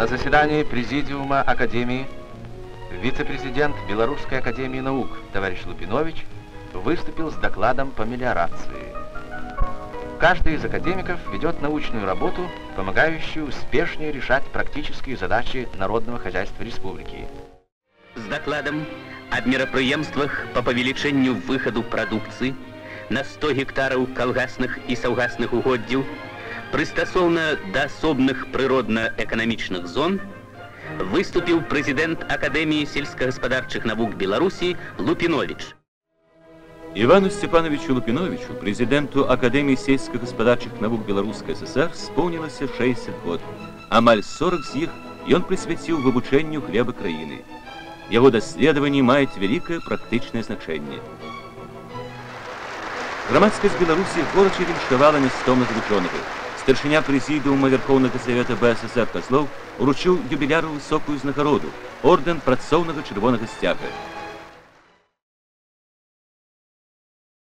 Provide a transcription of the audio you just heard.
На заседании Президиума Академии вице-президент Белорусской академии наук товарищ Лупинович выступил с докладом по мелиорации. Каждый из академиков ведет научную работу, помогающую успешнее решать практические задачи народного хозяйства республики. С докладом об мерапрыемствах по павелічэнню выхаду прадукцыі на 100 гектараў калгасных і саўгасных угоддзяў прыстасоўна да асобных прыродна-эканамічных зон выступіў прэзідэнт Акадэміі сельскагаспадарчых навук Беларусі Лупинович. Ивану Степановичу Лупиновичу, президенту Академии сельскохозяйственных наук Белорусской ССР, исполнилось 60 год. Амаль 40 з іх ён прысвяціў вывучэнню хлеба краіны. Яго даследаванні маюць вялікае практычнае значэнне. Грамадскасць Беларусі горача віншавала нястомных вучоных. Старшыня Прэзідыума Верхоўнага Савета БССР Козлов уручыў юбіляру высокую знагароду, ордэн працоўнага чырвонага сцяга.